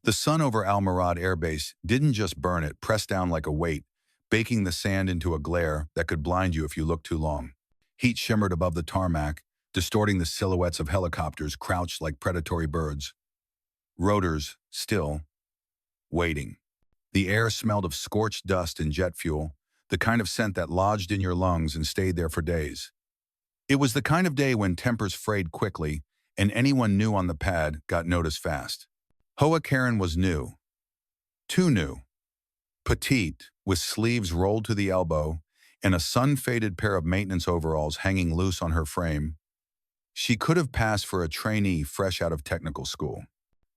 The sun over Al Murad Air Base didn't just burn it, pressed down like a weight, baking the sand into a glare that could blind you if you looked too long. Heat shimmered above the tarmac, distorting the silhouettes of helicopters crouched like predatory birds. Rotors, still, waiting. The air smelled of scorched dust and jet fuel, the kind of scent that lodged in your lungs and stayed there for days. It was the kind of day when tempers frayed quickly, and anyone new on the pad got noticed fast. Hoa Karen was new. Too new. Petite, with sleeves rolled to the elbow and a sun-faded pair of maintenance overalls hanging loose on her frame. She could have passed for a trainee fresh out of technical school.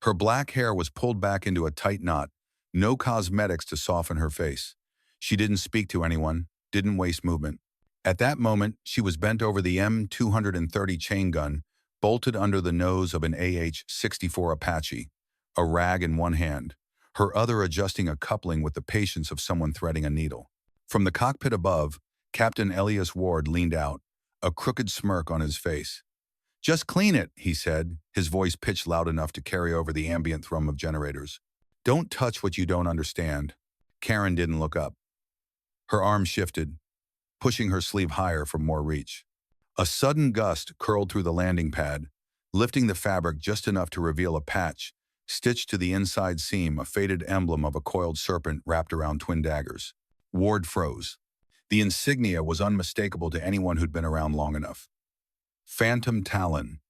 Her black hair was pulled back into a tight knot, no cosmetics to soften her face. She didn't speak to anyone, didn't waste movement. At that moment, she was bent over the M230 chain gun, bolted under the nose of an AH-64 Apache, a rag in one hand, her other adjusting a coupling with the patience of someone threading a needle. From the cockpit above, Captain Elias Ward leaned out, a crooked smirk on his face. "Just clean it," he said, his voice pitched loud enough to carry over the ambient thrum of generators. "Don't touch what you don't understand." Karen didn't look up. Her arm shifted, pushing her sleeve higher for more reach. A sudden gust curled through the landing pad, lifting the fabric just enough to reveal a patch, stitched to the inside seam, a faded emblem of a coiled serpent wrapped around twin daggers. Ward froze. The insignia was unmistakable to anyone who'd been around long enough. Phantom Talon,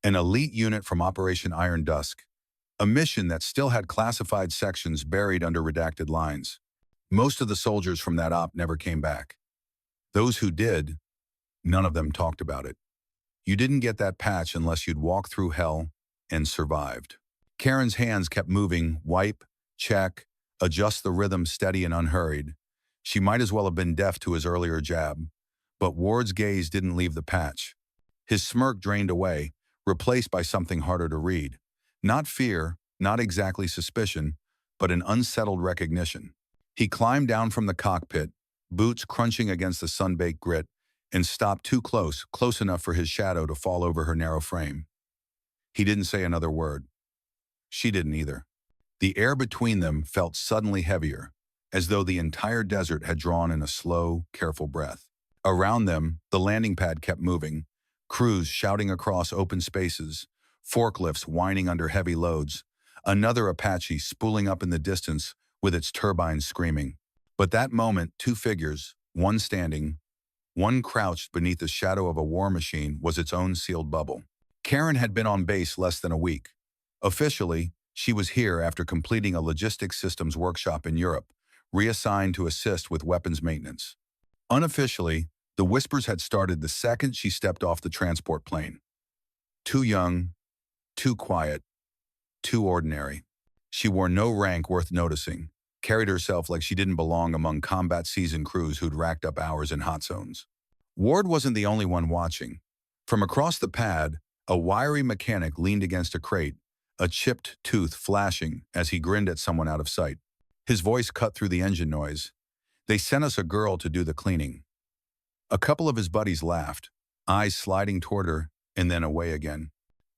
an elite unit from Operation Iron Dusk, a mission that still had classified sections buried under redacted lines. Most of the soldiers from that op never came back. Those who did, none of them talked about it. You didn't get that patch unless you'd walked through hell and survived. Karen's hands kept moving, wipe, check, adjust the rhythm steady and unhurried. She might as well have been deaf to his earlier jab. But Ward's gaze didn't leave the patch. His smirk drained away, replaced by something harder to read. Not fear, not exactly suspicion, but an unsettled recognition. He climbed down from the cockpit, boots crunching against the sun-baked grit, and stopped too close, close enough for his shadow to fall over her narrow frame. He didn't say another word. She didn't either. The air between them felt suddenly heavier, as though the entire desert had drawn in a slow, careful breath. Around them, the landing pad kept moving, crews shouting across open spaces, forklifts whining under heavy loads, another Apache spooling up in the distance with its turbines screaming. But that moment, two figures, one standing, one crouched beneath the shadow of a war machine, was its own sealed bubble. Karen had been on base less than a week. Officially, she was here after completing a logistics systems workshop in Europe, reassigned to assist with weapons maintenance. Unofficially, the whispers had started the second she stepped off the transport plane. Too young, too quiet, too ordinary. She wore no rank worth noticing, carried herself like she didn't belong among combat-seasoned crews who'd racked up hours in hot zones. Ward wasn't the only one watching. From across the pad, a wiry mechanic leaned against a crate, a chipped tooth flashing as he grinned at someone out of sight. His voice cut through the engine noise. "They sent us a girl to do the cleaning." A couple of his buddies laughed, eyes sliding toward her and then away again,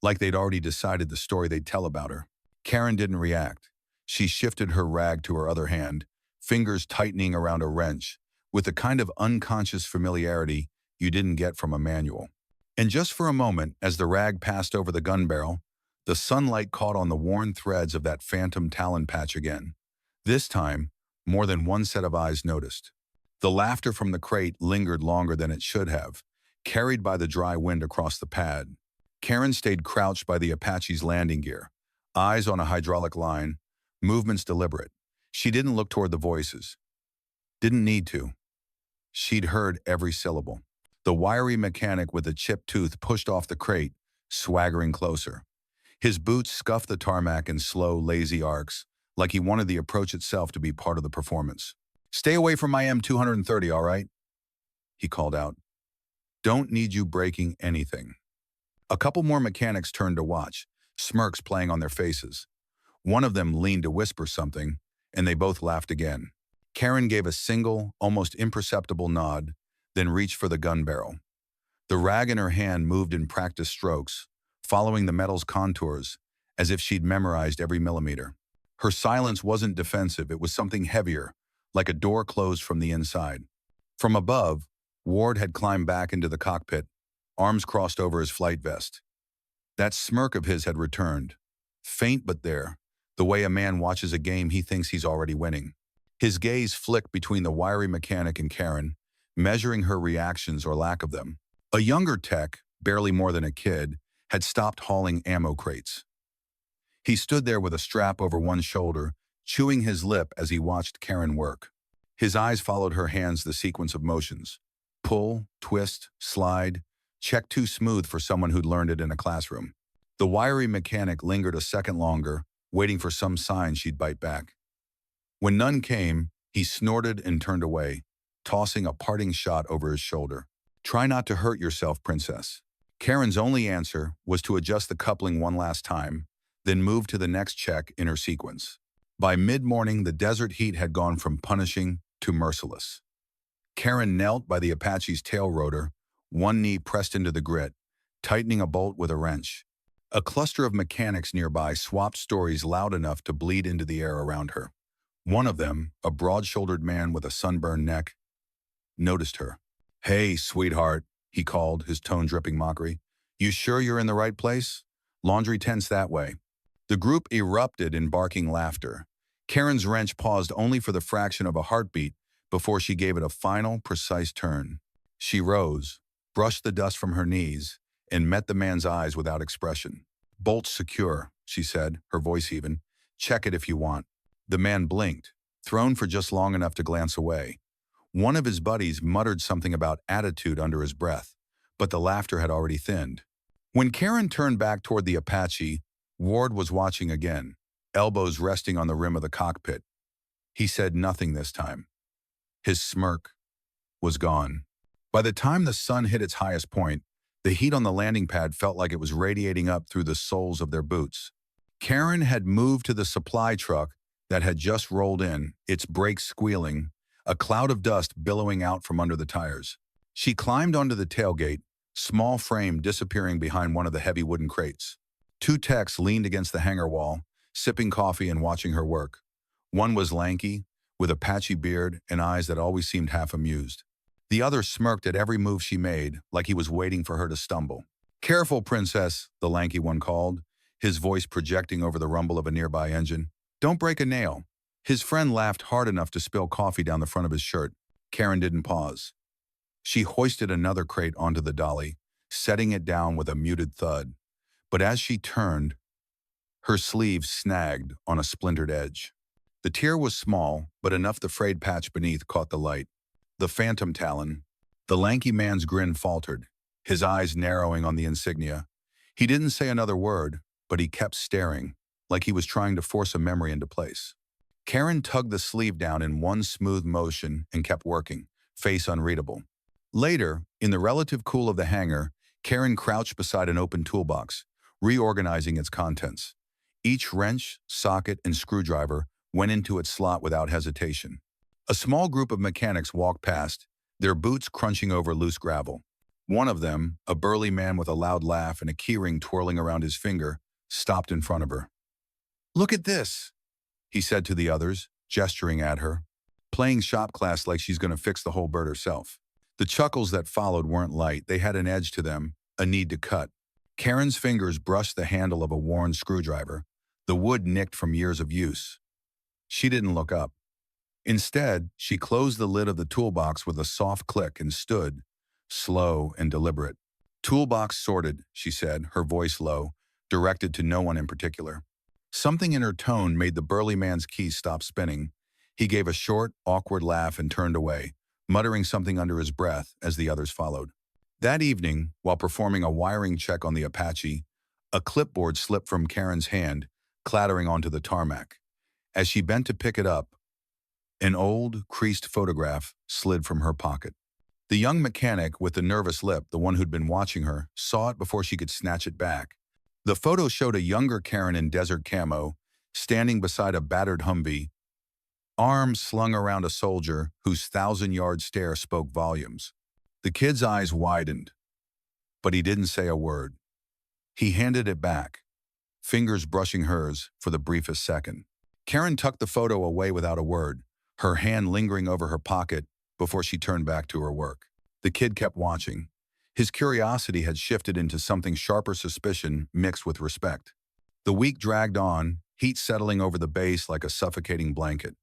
like they'd already decided the story they'd tell about her. Karen didn't react. She shifted her rag to her other hand, fingers tightening around a wrench, with the kind of unconscious familiarity you didn't get from a manual. And just for a moment, as the rag passed over the gun barrel, the sunlight caught on the worn threads of that phantom talon patch again. This time, more than one set of eyes noticed. The laughter from the crate lingered longer than it should have, carried by the dry wind across the pad. Karen stayed crouched by the Apache's landing gear, eyes on a hydraulic line, movements deliberate. She didn't look toward the voices. Didn't need to. She'd heard every syllable. The wiry mechanic with the chipped tooth pushed off the crate, swaggering closer. His boots scuffed the tarmac in slow, lazy arcs, like he wanted the approach itself to be part of the performance. "Stay away from my M230, all right?" he called out. "Don't need you breaking anything." A couple more mechanics turned to watch, smirks playing on their faces. One of them leaned to whisper something, and they both laughed again. Karen gave a single, almost imperceptible nod, then reached for the gun barrel. The rag in her hand moved in practiced strokes, following the metal's contours, as if she'd memorized every millimeter. Her silence wasn't defensive, it was something heavier, like a door closed from the inside. From above, Ward had climbed back into the cockpit, arms crossed over his flight vest. That smirk of his had returned. Faint but there, the way a man watches a game he thinks he's already winning. His gaze flicked between the wiry mechanic and Karen, measuring her reactions or lack of them. A younger tech, barely more than a kid, had stopped hauling ammo crates. He stood there with a strap over one shoulder, chewing his lip as he watched Karen work. His eyes followed her hands the sequence of motions. Pull, twist, slide, check too smooth for someone who'd learned it in a classroom. The wiry mechanic lingered a second longer, waiting for some sign she'd bite back. When none came, he snorted and turned away, tossing a parting shot over his shoulder. Try not to hurt yourself, princess. Karen's only answer was to adjust the coupling one last time, then move to the next check in her sequence. By mid-morning, the desert heat had gone from punishing to merciless. Karen knelt by the Apache's tail rotor, one knee pressed into the grit, tightening a bolt with a wrench. A cluster of mechanics nearby swapped stories loud enough to bleed into the air around her. One of them, a broad-shouldered man with a sunburned neck, noticed her. "Hey, sweetheart," he called, his tone dripping mockery. "You sure you're in the right place? Laundry tents that way." The group erupted in barking laughter. Karen's wrench paused only for the fraction of a heartbeat before she gave it a final, precise turn. She rose, brushed the dust from her knees, and met the man's eyes without expression. "Bolt's secure," she said, her voice even. "Check it if you want." The man blinked, thrown for just long enough to glance away. One of his buddies muttered something about attitude under his breath, but the laughter had already thinned. When Karen turned back toward the Apache, Ward was watching again, elbows resting on the rim of the cockpit. He said nothing this time. His smirk was gone. By the time the sun hit its highest point, the heat on the landing pad felt like it was radiating up through the soles of their boots. Karen had moved to the supply truck that had just rolled in, its brakes squealing, a cloud of dust billowing out from under the tires. She climbed onto the tailgate, small frame disappearing behind one of the heavy wooden crates. Two techs leaned against the hangar wall, sipping coffee and watching her work. One was lanky, with a patchy beard and eyes that always seemed half amused. The other smirked at every move she made, like he was waiting for her to stumble. "Careful, princess," the lanky one called, his voice projecting over the rumble of a nearby engine. "Don't break a nail." His friend laughed hard enough to spill coffee down the front of his shirt. Karen didn't pause. She hoisted another crate onto the dolly, setting it down with a muted thud. But as she turned, her sleeve snagged on a splintered edge. The tear was small, but enough the frayed patch beneath caught the light. The phantom talon. The lanky man's grin faltered, his eyes narrowing on the insignia. He didn't say another word, but he kept staring, like he was trying to force a memory into place. Karen tugged the sleeve down in one smooth motion and kept working, face unreadable. Later, in the relative cool of the hangar, Karen crouched beside an open toolbox, reorganizing its contents. Each wrench, socket, and screwdriver went into its slot without hesitation. A small group of mechanics walked past, their boots crunching over loose gravel. One of them, a burly man with a loud laugh and a keyring twirling around his finger, stopped in front of her. "Look at this," he said to the others, gesturing at her, playing shop class like she's going to fix the whole bird herself. The chuckles that followed weren't light, they had an edge to them, a need to cut. Karen's fingers brushed the handle of a worn screwdriver, the wood nicked from years of use. She didn't look up. Instead, she closed the lid of the toolbox with a soft click and stood, slow and deliberate. "Toolbox sorted," she said, her voice low, directed to no one in particular. Something in her tone made the burly man's keys stop spinning. He gave a short, awkward laugh and turned away, muttering something under his breath as the others followed. That evening, while performing a wiring check on the Apache, a clipboard slipped from Karen's hand, clattering onto the tarmac. As she bent to pick it up, an old, creased photograph slid from her pocket. The young mechanic with the nervous lip, the one who'd been watching her, saw it before she could snatch it back. The photo showed a younger Karen in desert camo, standing beside a battered Humvee, arms slung around a soldier whose 1,000-yard stare spoke volumes. The kid's eyes widened, but he didn't say a word. He handed it back, fingers brushing hers for the briefest second. Karen tucked the photo away without a word, her hand lingering over her pocket before she turned back to her work. The kid kept watching. His curiosity had shifted into something sharper suspicion mixed with respect. The week dragged on, heat settling over the base like a suffocating blanket.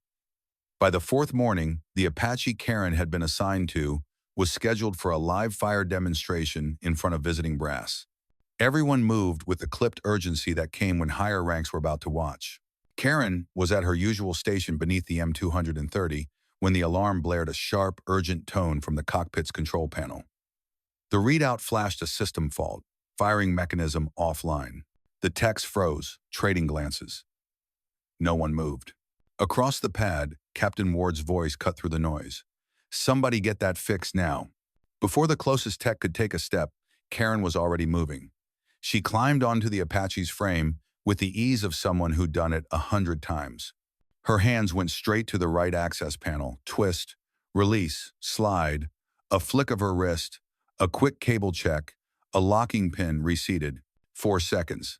By the fourth morning, the Apache Karen had been assigned to was scheduled for a live fire demonstration in front of visiting brass. Everyone moved with the clipped urgency that came when higher ranks were about to watch. Karen was at her usual station beneath the M230 when the alarm blared a sharp, urgent tone from the cockpit's control panel. The readout flashed a system fault, firing mechanism offline. The techs froze, trading glances. No one moved. Across the pad, Captain Ward's voice cut through the noise. Somebody get that fixed now. Before the closest tech could take a step, Karen was already moving. She climbed onto the Apache's frame with the ease of someone who'd done it 100 times. Her hands went straight to the right access panel, twist, release, slide, a flick of her wrist, a quick cable check, a locking pin reseated. 4 seconds.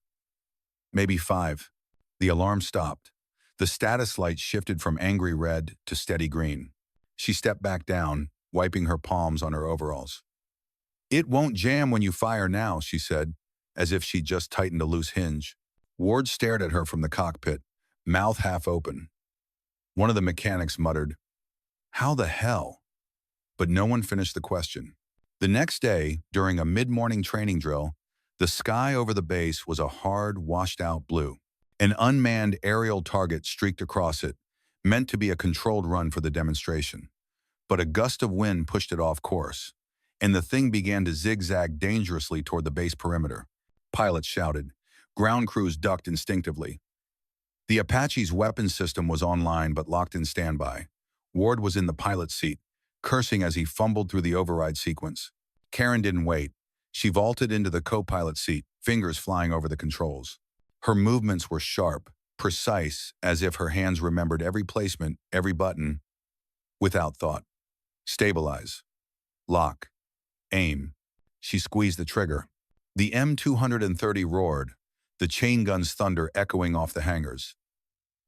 Maybe 5. The alarm stopped. The status light shifted from angry red to steady green. She stepped back down, wiping her palms on her overalls. "It won't jam when you fire now," she said, as if she'd just tightened a loose hinge. Ward stared at her from the cockpit, mouth half open. One of the mechanics muttered, "How the hell?" But no one finished the question. The next day, during a mid-morning training drill, the sky over the base was a hard, washed-out blue. An unmanned aerial target streaked across it, meant to be a controlled run for the demonstration. But a gust of wind pushed it off course, and the thing began to zigzag dangerously toward the base perimeter. Pilots shouted. Ground crews ducked instinctively. The Apache's weapons system was online but locked in standby. Ward was in the pilot's seat, cursing as he fumbled through the override sequence. Karen didn't wait. She vaulted into the co-pilot seat, fingers flying over the controls. Her movements were sharp, precise, as if her hands remembered every placement, every button, without thought. Stabilize. Lock. Aim. She squeezed the trigger. The M230 roared, the chain gun's thunder echoing off the hangars.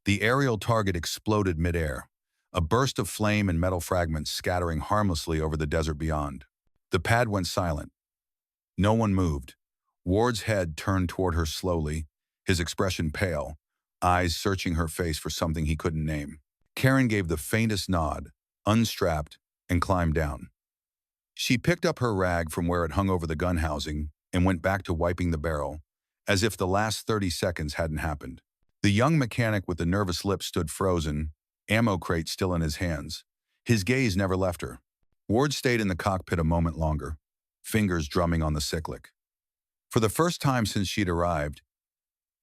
The aerial target exploded midair, a burst of flame and metal fragments scattering harmlessly over the desert beyond. The pad went silent. No one moved. Ward's head turned toward her slowly, his expression pale, eyes searching her face for something he couldn't name. Karen gave the faintest nod, unstrapped, and climbed down. She picked up her rag from where it hung over the gun housing and went back to wiping the barrel, as if the last 30 seconds hadn't happened. The young mechanic with the nervous lips stood frozen, ammo crate still in his hands. His gaze never left her. Ward stayed in the cockpit a moment longer, fingers drumming on the cyclic. For the first time since she'd arrived,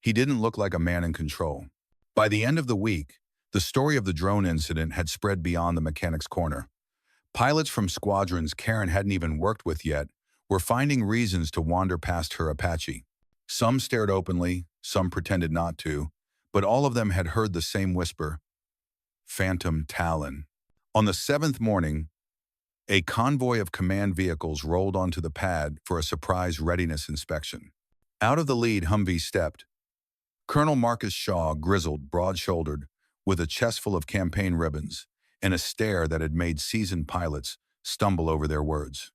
he didn't look like a man in control. By the end of the week, the story of the drone incident had spread beyond the mechanic's corner. Pilots from squadrons Karen hadn't even worked with yet were finding reasons to wander past her Apache. Some stared openly, some pretended not to, but all of them had heard the same whisper, "Phantom Talon." On the 7th morning, a convoy of command vehicles rolled onto the pad for a surprise readiness inspection. Out of the lead Humvee stepped Colonel Marcus Shaw, grizzled, broad-shouldered, with a chest full of campaign ribbons and a stare that had made seasoned pilots stumble over their words.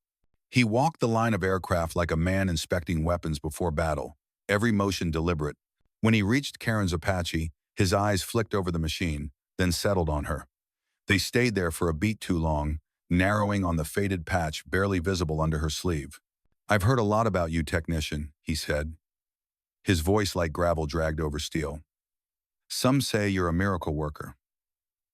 He walked the line of aircraft like a man inspecting weapons before battle, every motion deliberate. When he reached Karen's Apache, his eyes flicked over the machine, then settled on her. They stayed there for a beat too long, narrowing on the faded patch barely visible under her sleeve. "I've heard a lot about you, technician," he said. His voice like gravel dragged over steel. "Some say you're a miracle worker.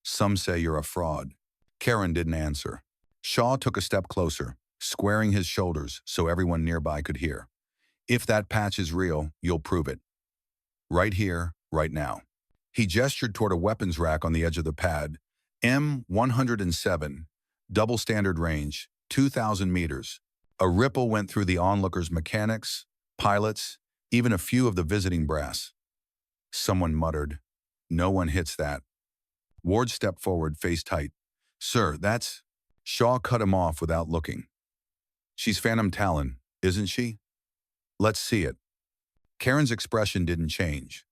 Some say you're a fraud." Karen didn't answer. Shaw took a step closer, squaring his shoulders so everyone nearby could hear. "If that patch is real, you'll prove it. Right here, right now." He gestured toward a weapons rack on the edge of the pad. M107, double standard range, 2,000 meters. A ripple went through the onlookers' mechanics, pilots, even a few of the visiting brass. Someone muttered, "No one hits that." Ward stepped forward, face tight. "Sir, that's..." Shaw cut him off without looking. "She's Phantom Talon, isn't she? Let's see it." Karen's expression didn't change.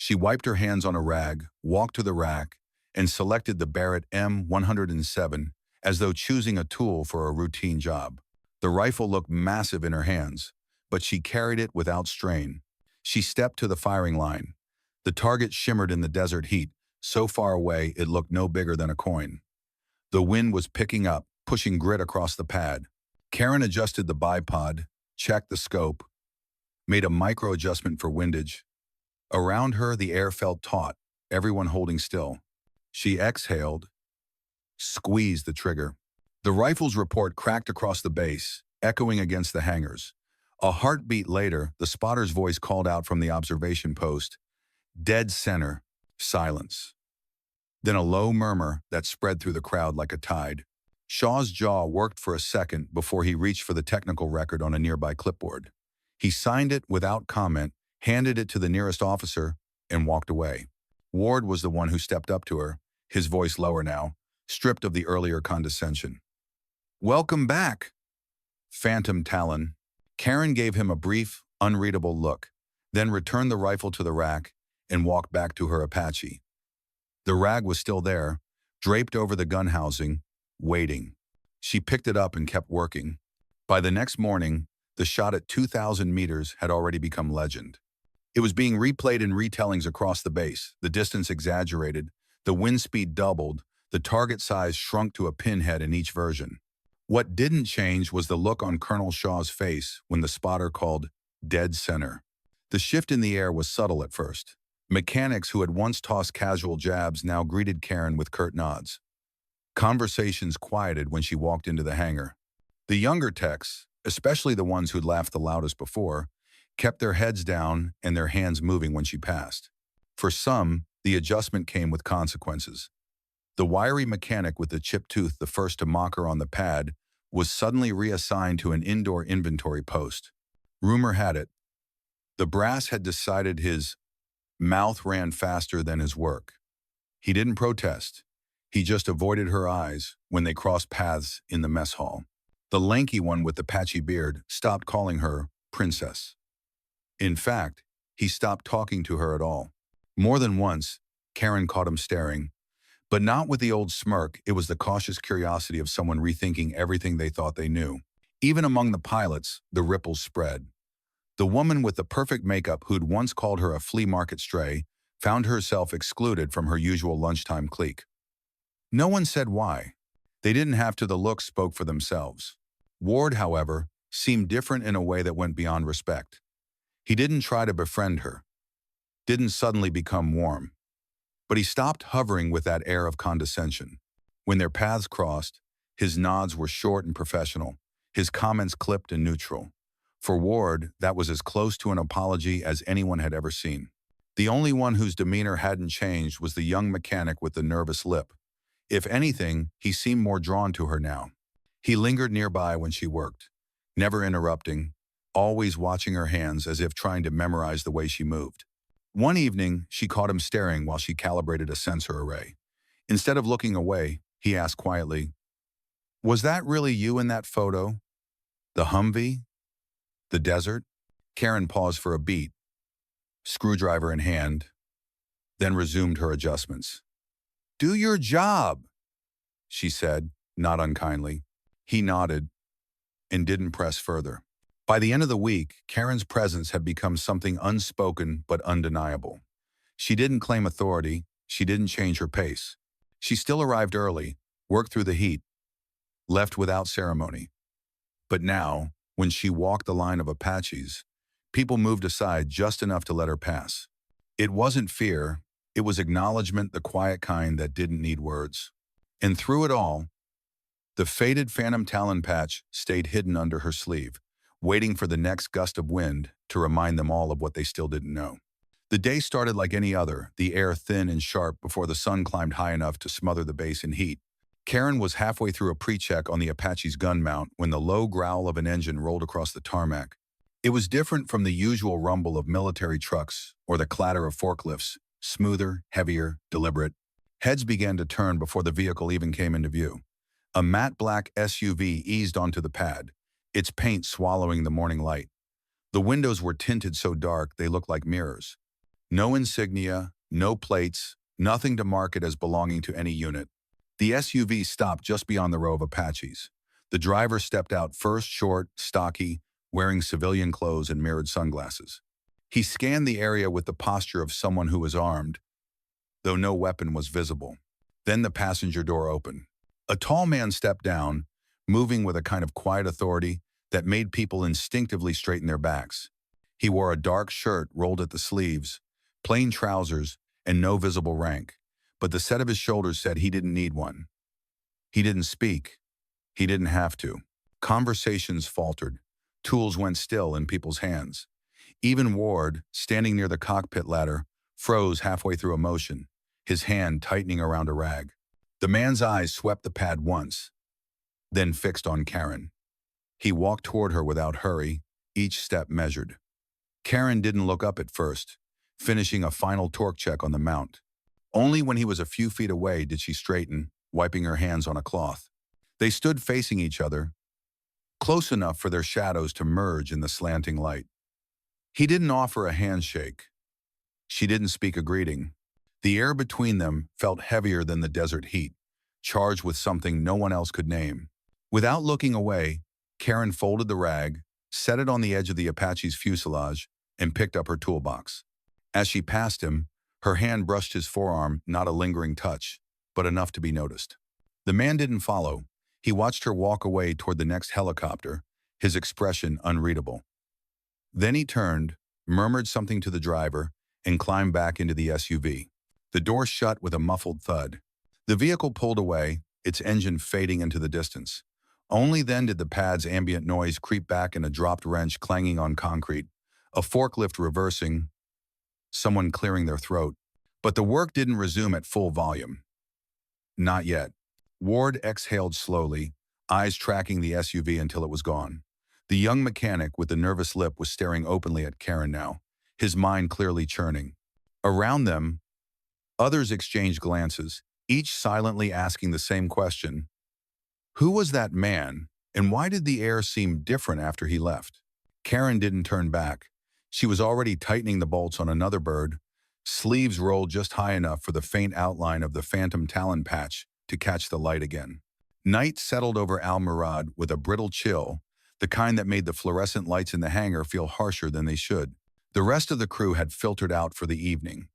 She wiped her hands on a rag, walked to the rack, and selected the Barrett M107 as though choosing a tool for a routine job. The rifle looked massive in her hands, but she carried it without strain. She stepped to the firing line. The target shimmered in the desert heat, so far away it looked no bigger than a coin. The wind was picking up, pushing grit across the pad. Karen adjusted the bipod, checked the scope, made a micro-adjustment for windage. Around her, the air felt taut, everyone holding still. She exhaled, squeezed the trigger. The rifle's report cracked across the base, echoing against the hangars. A heartbeat later, the spotter's voice called out from the observation post, "Dead center, silence." Then a low murmur that spread through the crowd like a tide. Shaw's jaw worked for a second before he reached for the technical record on a nearby clipboard. He signed it without comment, handed it to the nearest officer, and walked away. Ward was the one who stepped up to her, his voice lower now, stripped of the earlier condescension. "Welcome back, Phantom Talon." Karen gave him a brief, unreadable look, then returned the rifle to the rack and walked back to her Apache. The rag was still there, draped over the gun housing, waiting. She picked it up and kept working. By the next morning, the shot at 2,000 meters had already become legend. It was being replayed in retellings across the base, the distance exaggerated, the wind speed doubled, the target size shrunk to a pinhead in each version. What didn't change was the look on Colonel Shaw's face when the spotter called "dead center." The shift in the air was subtle at first. Mechanics who had once tossed casual jabs now greeted Karen with curt nods. Conversations quieted when she walked into the hangar. The younger techs, especially the ones who'd laughed the loudest before, kept their heads down and their hands moving when she passed. For some, the adjustment came with consequences. The wiry mechanic with the chipped tooth, the first to mock her on the pad, was suddenly reassigned to an indoor inventory post. Rumor had it, the brass had decided his mouth ran faster than his work. He didn't protest. He just avoided her eyes when they crossed paths in the mess hall. The lanky one with the patchy beard stopped calling her princess. In fact, he stopped talking to her at all. More than once, Karen caught him staring, but not with the old smirk. It was the cautious curiosity of someone rethinking everything they thought they knew. Even among the pilots, the ripples spread. The woman with the perfect makeup who'd once called her a flea market stray found herself excluded from her usual lunchtime clique. No one said why. They didn't have to. The looks spoke for themselves. Ward, however, seemed different in a way that went beyond respect. He didn't try to befriend her, didn't suddenly become warm. But he stopped hovering with that air of condescension. When their paths crossed, his nods were short and professional, his comments clipped and neutral. For Ward, that was as close to an apology as anyone had ever seen. The only one whose demeanor hadn't changed was the young mechanic with the nervous lip. If anything, he seemed more drawn to her now. He lingered nearby when she worked, never interrupting, always watching her hands as if trying to memorize the way she moved. One evening, she caught him staring while she calibrated a sensor array. Instead of looking away, he asked quietly, "Was that really you in that photo? The Humvee? The desert?" Karen paused for a beat, screwdriver in hand, then resumed her adjustments. "Do your job," she said, not unkindly. He nodded and didn't press further. By the end of the week, Karen's presence had become something unspoken but undeniable. She didn't claim authority. She didn't change her pace. She still arrived early, worked through the heat, left without ceremony. But now, when she walked the line of Apaches, people moved aside just enough to let her pass. It wasn't fear. It was acknowledgement, the quiet kind that didn't need words. And through it all, the faded Phantom Talon patch stayed hidden under her sleeve, waiting for the next gust of wind to remind them all of what they still didn't know. The day started like any other, the air thin and sharp before the sun climbed high enough to smother the base in heat. Karen was halfway through a pre-check on the Apache's gun mount when the low growl of an engine rolled across the tarmac. It was different from the usual rumble of military trucks or the clatter of forklifts, smoother, heavier, deliberate. Heads began to turn before the vehicle even came into view. A matte black SUV eased onto the pad, its paint swallowing the morning light. The windows were tinted so dark they looked like mirrors. No insignia, no plates, nothing to mark it as belonging to any unit. The SUV stopped just beyond the row of Apaches. The driver stepped out first, short, stocky, wearing civilian clothes and mirrored sunglasses. He scanned the area with the posture of someone who was armed, though no weapon was visible. Then the passenger door opened. A tall man stepped down, moving with a kind of quiet authority that made people instinctively straighten their backs. He wore a dark shirt rolled at the sleeves, plain trousers, and no visible rank, but the set of his shoulders said he didn't need one. He didn't speak. He didn't have to. Conversations faltered. Tools went still in people's hands. Even Ward, standing near the cockpit ladder, froze halfway through a motion, his hand tightening around a rag. The man's eyes swept the pad once, then fixed on Karen. He walked toward her without hurry, each step measured. Karen didn't look up at first, finishing a final torque check on the mount. Only when he was a few feet away did she straighten, wiping her hands on a cloth. They stood facing each other, close enough for their shadows to merge in the slanting light. He didn't offer a handshake. She didn't speak a greeting. The air between them felt heavier than the desert heat, charged with something no one else could name. Without looking away, Karen folded the rag, set it on the edge of the Apache's fuselage, and picked up her toolbox. As she passed him, her hand brushed his forearm, not a lingering touch, but enough to be noticed. The man didn't follow. He watched her walk away toward the next helicopter, his expression unreadable. Then he turned, murmured something to the driver, and climbed back into the SUV. The door shut with a muffled thud. The vehicle pulled away, its engine fading into the distance. Only then did the pad's ambient noise creep back in a dropped wrench clanging on concrete, a forklift reversing, someone clearing their throat. But the work didn't resume at full volume. Not yet. Ward exhaled slowly, eyes tracking the SUV until it was gone. The young mechanic with the nervous lip was staring openly at Karen now, his mind clearly churning. Around them, others exchanged glances, each silently asking the same question. Who was that man, and why did the air seem different after he left? Karen didn't turn back. She was already tightening the bolts on another bird, sleeves rolled just high enough for the faint outline of the phantom talon patch to catch the light again. Night settled over Al Murad with a brittle chill, the kind that made the fluorescent lights in the hangar feel harsher than they should. The rest of the crew had filtered out for the evening,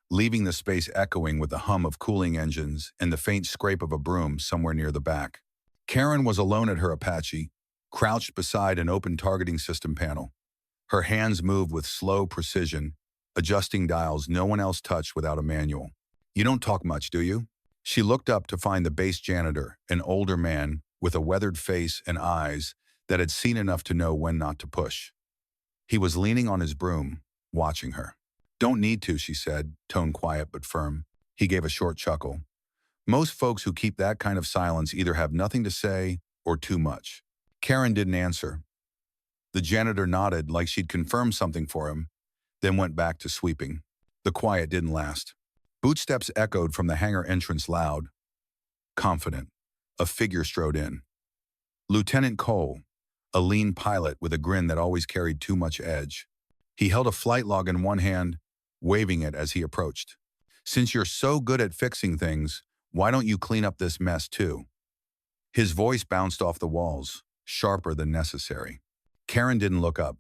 leaving the space echoing with the hum of cooling engines and the faint scrape of a broom somewhere near the back. Karen was alone at her Apache, crouched beside an open targeting system panel. Her hands moved with slow precision, adjusting dials no one else touched without a manual. You don't talk much, do you? She looked up to find the base janitor, an older man with a weathered face and eyes that had seen enough to know when not to push. He was leaning on his broom, watching her. Don't need to, she said, tone quiet but firm. He gave a short chuckle. Most folks who keep that kind of silence either have nothing to say or too much. Karen didn't answer. The janitor nodded like she'd confirmed something for him, then went back to sweeping. The quiet didn't last. Bootsteps echoed from the hangar entrance loud, confident. A figure strode in. Lieutenant Cole, a lean pilot with a grin that always carried too much edge. He held a flight log in one hand, waving it as he approached. Since you're so good at fixing things, why don't you clean up this mess too? His voice bounced off the walls, sharper than necessary. Karen didn't look up.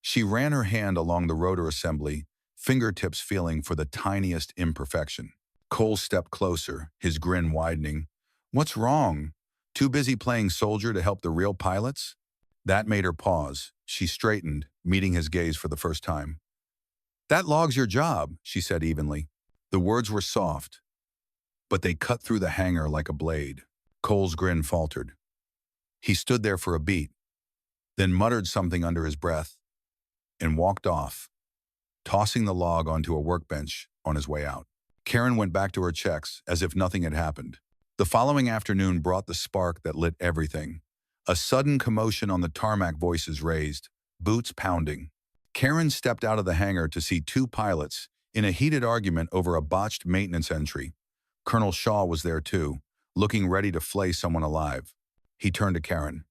She ran her hand along the rotor assembly, fingertips feeling for the tiniest imperfection. Cole stepped closer, his grin widening. What's wrong? Too busy playing soldier to help the real pilots? That made her pause. She straightened, meeting his gaze for the first time. That log's your job, she said evenly. The words were soft, but they cut through the hangar like a blade. Cole's grin faltered. He stood there for a beat, then muttered something under his breath, and walked off, tossing the log onto a workbench on his way out. Karen went back to her checks as if nothing had happened. The following afternoon brought the spark that lit everything. A sudden commotion on the tarmac, voices raised, boots pounding. Karen stepped out of the hangar to see two pilots in a heated argument over a botched maintenance entry. Colonel Shaw was there too, looking ready to flay someone alive. He turned to Karen.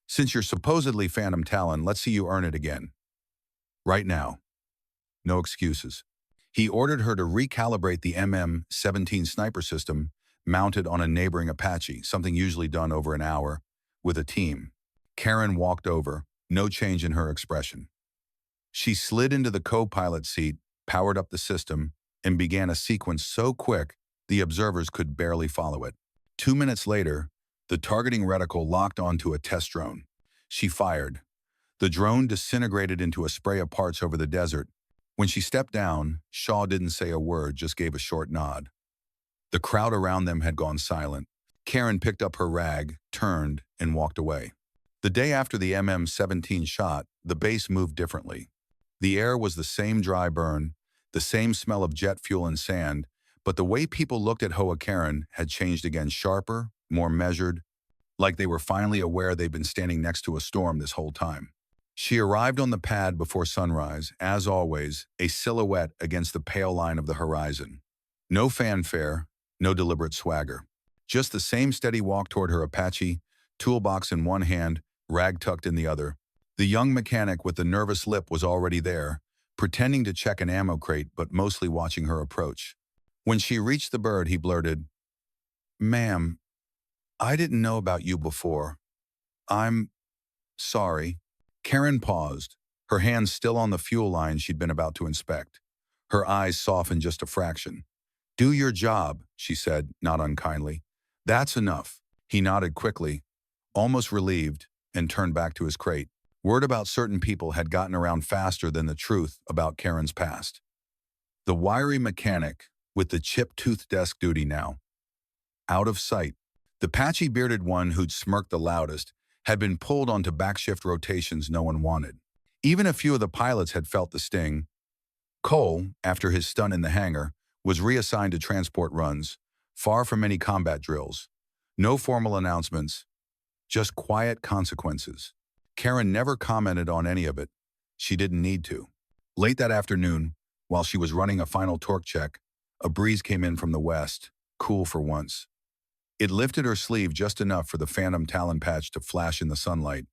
Since you're supposedly Phantom Talon, let's see you earn it again. Right now. No excuses. He ordered her to recalibrate the MM-17 sniper system mounted on a neighboring Apache, something usually done over an hour, with a team. Karen walked over, no change in her expression. She slid into the co-pilot seat, powered up the system, and began a sequence so quick the observers could barely follow it. 2 minutes later, the targeting reticle locked onto a test drone. She fired. The drone disintegrated into a spray of parts over the desert. When she stepped down, Shaw didn't say a word, just gave a short nod. The crowd around them had gone silent. Karen picked up her rag, turned, and walked away. The day after the MM-17 shot, the base moved differently. The air was the same dry burn, the same smell of jet fuel and sand, but the way people looked at Hoa Karen had changed again, sharper, more measured, like they were finally aware they'd been standing next to a storm this whole time. She arrived on the pad before sunrise, as always, a silhouette against the pale line of the horizon. No fanfare, no deliberate swagger. Just the same steady walk toward her Apache, toolbox in one hand, rag tucked in the other. The young mechanic with the nervous lip was already there, pretending to check an ammo crate but mostly watching her approach. When she reached the bird, he blurted, "Ma'am, I didn't know about you before. I'm sorry." Karen paused, her hands still on the fuel line she'd been about to inspect. Her eyes softened just a fraction. "Do your job," she said, not unkindly. "That's enough." He nodded quickly, almost relieved, and turned back to his crate. Word about certain people had gotten around faster than the truth about Karen's past. The wiry mechanic, with the chip-toothed desk duty now. Out of sight. The patchy-bearded one who'd smirked the loudest had been pulled onto backshift rotations no one wanted. Even a few of the pilots had felt the sting. Cole, after his stun in the hangar, was reassigned to transport runs, far from any combat drills. No formal announcements, just quiet consequences. Karen never commented on any of it. She didn't need to. Late that afternoon, while she was running a final torque check, a breeze came in from the west, cool for once. It lifted her sleeve just enough for the phantom talon patch to flash in the sunlight.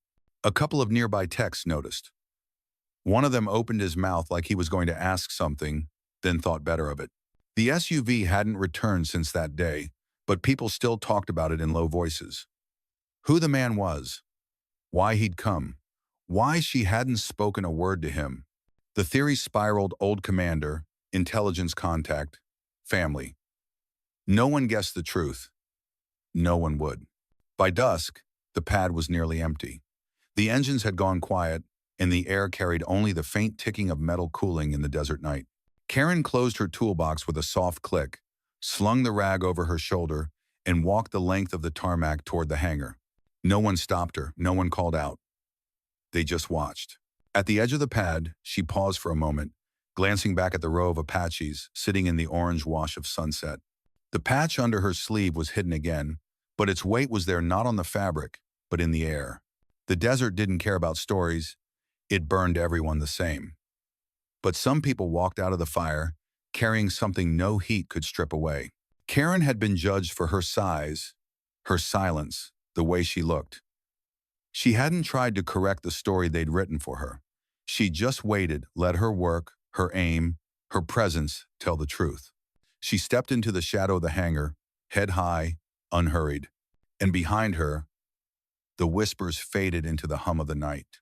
A couple of nearby techs noticed. One of them opened his mouth like he was going to ask something, then thought better of it. The SUV hadn't returned since that day, but people still talked about it in low voices. Who the man was, why he'd come, why she hadn't spoken a word to him. The theory spiraled: old commander, intelligence contact, family. No one guessed the truth. No one would. By dusk, the pad was nearly empty. The engines had gone quiet, and the air carried only the faint ticking of metal cooling in the desert night. Karen closed her toolbox with a soft click, slung the rag over her shoulder, and walked the length of the tarmac toward the hangar. No one stopped her, no one called out. They just watched. At the edge of the pad, she paused for a moment, glancing back at the row of Apaches sitting in the orange wash of sunset. The patch under her sleeve was hidden again, but its weight was there not on the fabric, but in the air. The desert didn't care about stories. It burned everyone the same. But some people walked out of the fire, carrying something no heat could strip away. Karen had been judged for her size, her silence, the way she looked. She hadn't tried to correct the story they'd written for her. She just waited, let her work, her aim, her presence tell the truth. She stepped into the shadow of the hangar, head high, unhurried. And behind her, the whispers faded into the hum of the night.